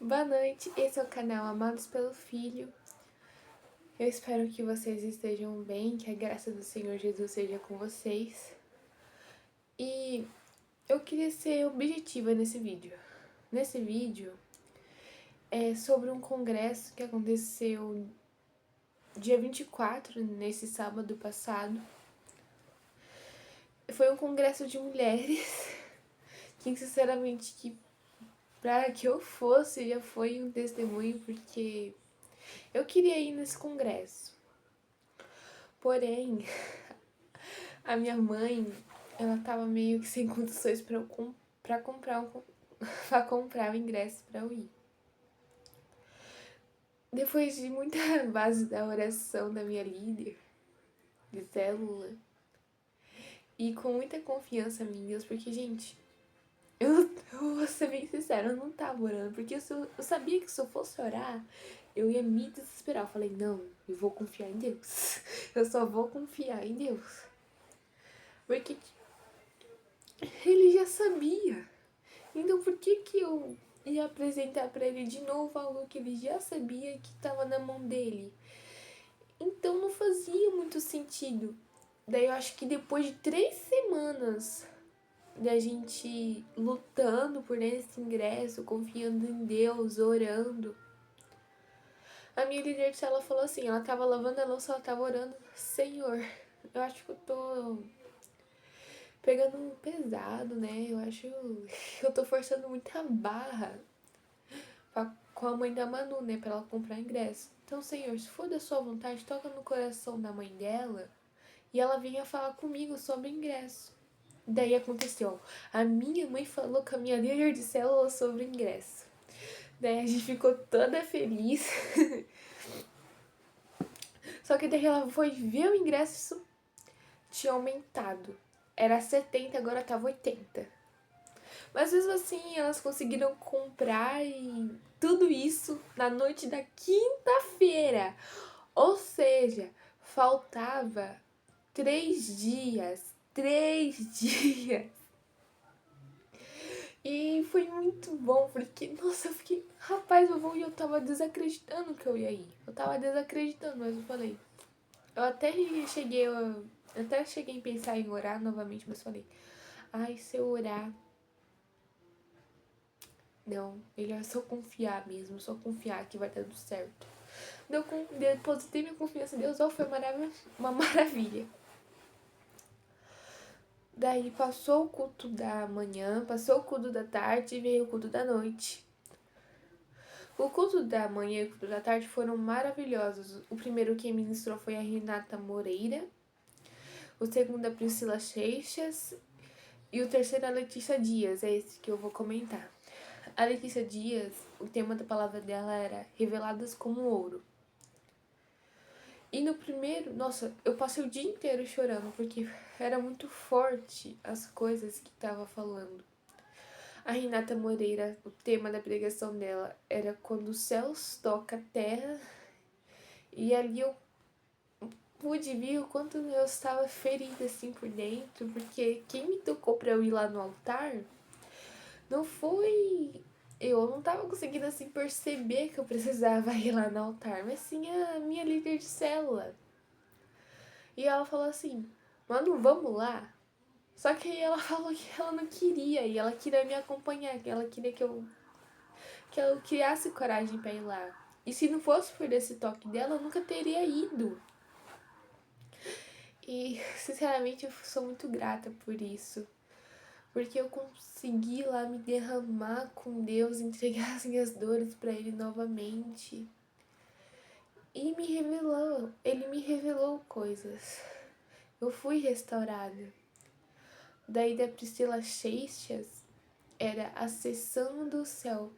Boa noite, esse é o canal Amados pelo Filho. Eu espero que vocês estejam bem, que a graça do Senhor Jesus seja com vocês. E eu queria ser objetiva nesse vídeo. Nesse vídeo é sobre um congresso que aconteceu dia 24, nesse sábado passado. Foi um congresso de mulheres que, sinceramente, para que eu fosse já foi um testemunho, porque eu queria ir nesse congresso. Porém, a minha mãe, ela tava meio que sem condições pra comprar o ingresso pra eu ir. Depois de muita base da oração da minha líder de célula e com muita confiança em Deus, porque, gente, eu vou ser bem sincera, eu não tava orando, porque eu sabia que se eu fosse orar, eu ia me desesperar. Eu falei, não, eu vou confiar em Deus. Eu só vou confiar em Deus. Porque ele já sabia. Então por que eu ia apresentar pra ele de novo algo que ele já sabia que estava na mão dele? Então não fazia muito sentido. Daí eu acho que depois de 3 semanas da gente lutando por esse ingresso, confiando em Deus, orando, a minha líder de célula falou assim, ela tava lavando a louça, ela tava orando, Senhor, eu acho que eu tô pegando pesado, né? Eu acho que eu tô forçando muita barra com a mãe da Manu, né? Pra ela comprar ingresso. Então, Senhor, se for da sua vontade, toca no coração da mãe dela e ela vinha falar comigo sobre ingresso. Daí aconteceu. A minha mãe falou com a minha líder de célula sobre ingresso. Daí a gente ficou toda feliz. Só que daí ela foi ver o ingresso, isso tinha aumentado. Era 70, agora tava 80. Mas mesmo assim, elas conseguiram comprar e tudo isso na noite da quinta-feira. Ou seja, faltava 3 dias. 3 dias. E foi muito bom, porque, nossa, eu fiquei. Rapaz, eu tava desacreditando que eu ia ir. Eu tava desacreditando, mas eu falei. Eu até cheguei. Eu até cheguei a pensar em orar novamente, mas falei. Ai, se eu orar. Não, melhor só confiar mesmo, só confiar que vai dar tudo certo. Eu depositei minha confiança em Deus, foi uma maravilha. Daí passou o culto da manhã, passou o culto da tarde e veio o culto da noite. O culto da manhã e o culto da tarde foram maravilhosos. O primeiro quem ministrou foi a Renata Moreira, o segundo a Priscila Seixas e o terceiro a Letícia Dias, é esse que eu vou comentar. A Letícia Dias, o tema da palavra dela era Reveladas como Ouro. E no primeiro, nossa, eu passei o dia inteiro chorando, porque era muito forte as coisas que tava falando. A Renata Moreira, o tema da pregação dela era quando os céus tocam a terra. E ali eu pude ver o quanto eu estava ferida assim por dentro, porque quem me tocou pra eu ir lá no altar não foi. Eu não tava conseguindo assim perceber que eu precisava ir lá no altar, mas sim a minha líder de célula. E ela falou assim, mano, vamos lá? Só que ela falou que ela não queria e ela queria me acompanhar, que ela queria que eu criasse coragem pra ir lá. E se não fosse por esse toque dela, eu nunca teria ido. E, sinceramente, eu sou muito grata por isso. Porque eu consegui lá me derramar com Deus, entregar as minhas dores pra Ele novamente. E Ele me revelou coisas. Eu fui restaurada. Daí da Priscila Seixas era Acessando o Céu.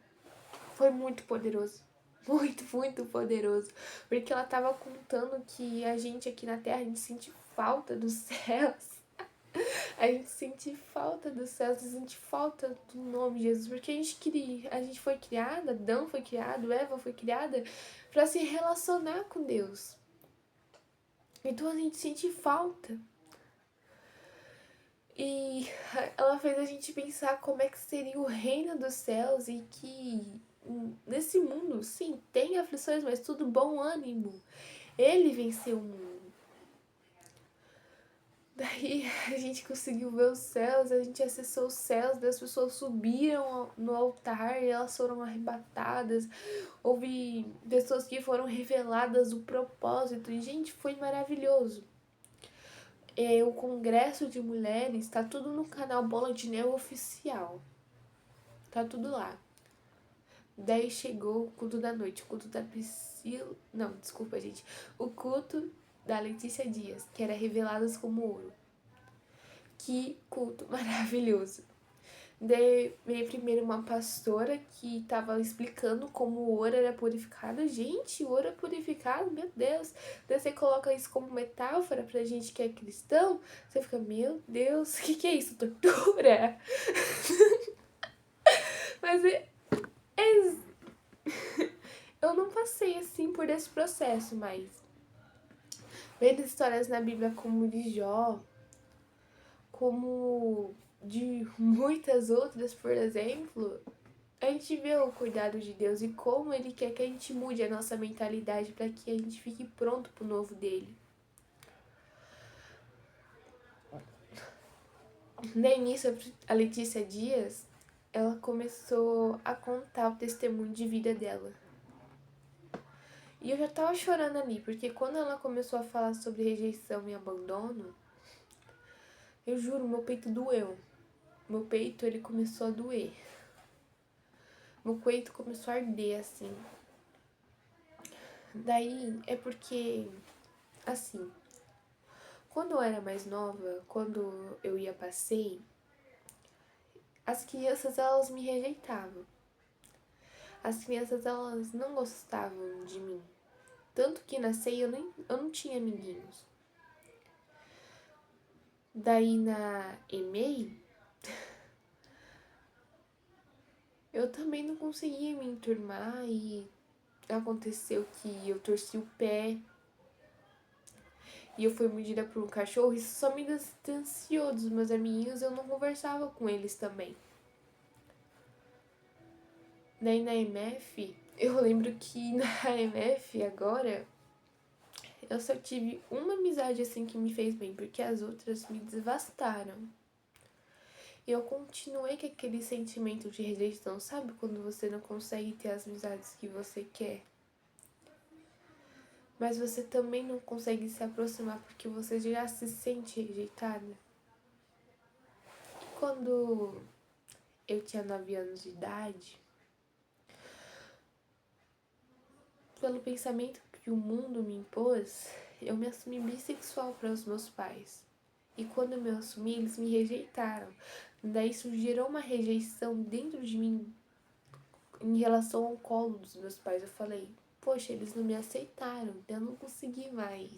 Foi muito poderoso. Muito, muito poderoso. Porque ela tava contando que a gente aqui na Terra, a gente sente falta dos céus. A gente sente falta dos céus, a gente sente falta do nome de Jesus. Porque a gente foi criada, Adão foi criado, Eva foi criada para se relacionar com Deus. Então a gente sente falta. E ela fez a gente pensar como é que seria o reino dos céus e que esse mundo, sim, tem aflições, mas tudo bom ânimo. Ele venceu o mundo. Daí a gente conseguiu ver os céus, a gente acessou os céus, daí as pessoas subiram no altar e elas foram arrebatadas. Houve pessoas que foram reveladas o propósito e, gente, foi maravilhoso. O Congresso de Mulheres tá tudo no canal Bola de Neve Oficial. Tá tudo lá. Daí chegou o culto da noite, o culto da Priscila... Não, desculpa, gente. O culto da Letícia Dias, que era Reveladas como Ouro. Que culto maravilhoso. Daí veio primeiro uma pastora que tava explicando como o ouro era purificado. Gente, o ouro é purificado? Meu Deus. Daí você coloca isso como metáfora pra gente que é cristão. Você fica, meu Deus, o que é isso? Tortura? Mas eu não passei assim por esse processo, mas vendo histórias na Bíblia como de Jó, como de muitas outras, por exemplo, a gente vê o cuidado de Deus e como Ele quer que a gente mude a nossa mentalidade para que a gente fique pronto pro novo dele. No início, a Letícia Dias, ela começou a contar o testemunho de vida dela. E eu já tava chorando ali, porque quando ela começou a falar sobre rejeição e abandono, eu juro, meu peito doeu. Meu peito, ele começou a doer. Meu peito começou a arder, assim. Daí é porque, assim, quando eu era mais nova, quando eu ia passeio, as crianças, elas me rejeitavam. As crianças, elas não gostavam de mim. Tanto que na ceia eu não tinha amiguinhos. Daí na EMEI, eu também não conseguia me enturmar e aconteceu que eu torci o pé e eu fui mordida por um cachorro. Isso só me distanciou dos meus amiguinhos, eu não conversava com eles também. Daí na MF, eu lembro que na MF agora, eu só tive uma amizade assim que me fez bem, porque as outras me devastaram. E eu continuei com aquele sentimento de rejeição, sabe? Quando você não consegue ter as amizades que você quer. Mas você também não consegue se aproximar porque você já se sente rejeitada. E quando eu tinha 9 anos de idade, pelo pensamento que o mundo me impôs, eu me assumi bissexual para os meus pais. E quando eu me assumi, eles me rejeitaram. Daí isso gerou uma rejeição dentro de mim em relação ao colo dos meus pais. Eu falei, poxa, eles não me aceitaram, então eu não consegui mais,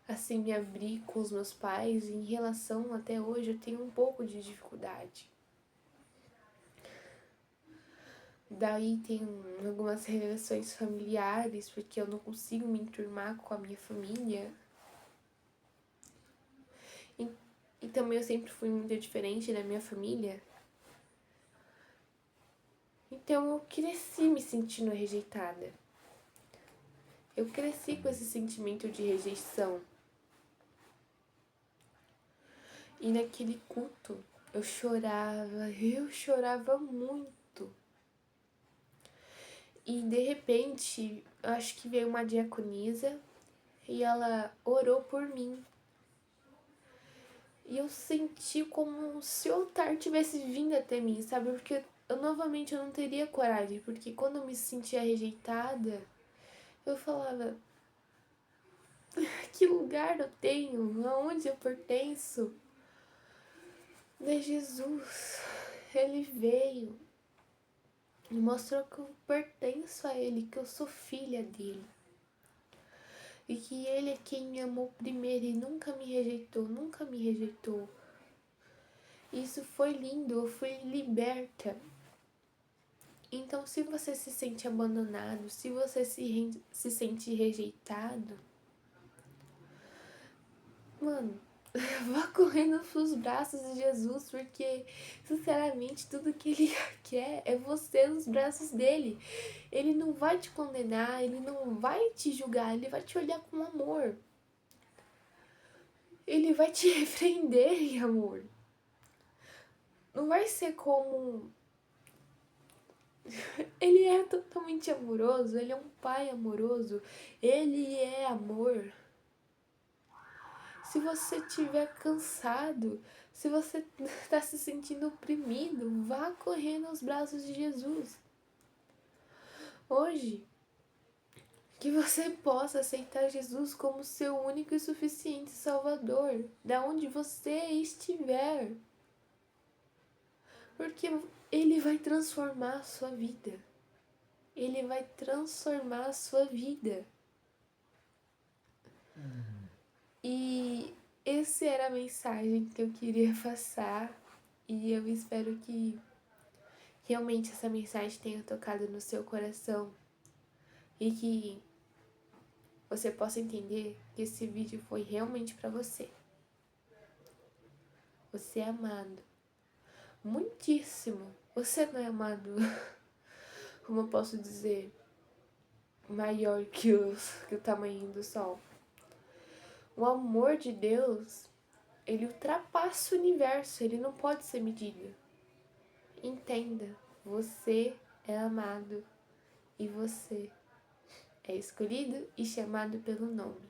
assim, me abrir com os meus pais. E em relação, até hoje, eu tenho um pouco de dificuldade. Daí tem algumas relações familiares, porque eu não consigo me enturmar com a minha família. E também eu sempre fui muito diferente da minha família. Então eu cresci me sentindo rejeitada. Eu cresci com esse sentimento de rejeição. E naquele culto eu chorava muito. E de repente, eu acho que veio uma diaconisa e ela orou por mim. E eu senti como se o altar tivesse vindo até mim, sabe? Porque novamente eu não teria coragem, porque quando eu me sentia rejeitada, eu falava, que lugar eu tenho? Aonde eu pertenço? Daí Jesus, ele veio e mostrou que eu pertenço a ele, que eu sou filha dele. E que ele é quem me amou primeiro e nunca me rejeitou, nunca me rejeitou. Isso foi lindo, eu fui liberta. Então, se você se sente abandonado, se você se sente rejeitado, mano, vá correndo pros braços de Jesus, porque, sinceramente, tudo que ele quer é você nos braços dele. Ele não vai te condenar, ele não vai te julgar, ele vai te olhar com amor. Ele vai te repreender em amor. Não vai ser como... Ele é totalmente amoroso, ele é um pai amoroso, ele é amor. Se você estiver cansado, se você está se sentindo oprimido, vá correr nos braços de Jesus. Hoje, que você possa aceitar Jesus como seu único e suficiente Salvador, da onde você estiver. Porque Ele vai transformar a sua vida. Ele vai transformar a sua vida. E essa era a mensagem que eu queria passar. E eu espero que realmente essa mensagem tenha tocado no seu coração. E que você possa entender que esse vídeo foi realmente pra você. Você é amado. Muitíssimo. Você não é amado, como eu posso dizer, maior que o tamanho do sol. O amor de Deus, ele ultrapassa o universo, ele não pode ser medido. Entenda, você é amado e você é escolhido e chamado pelo nome.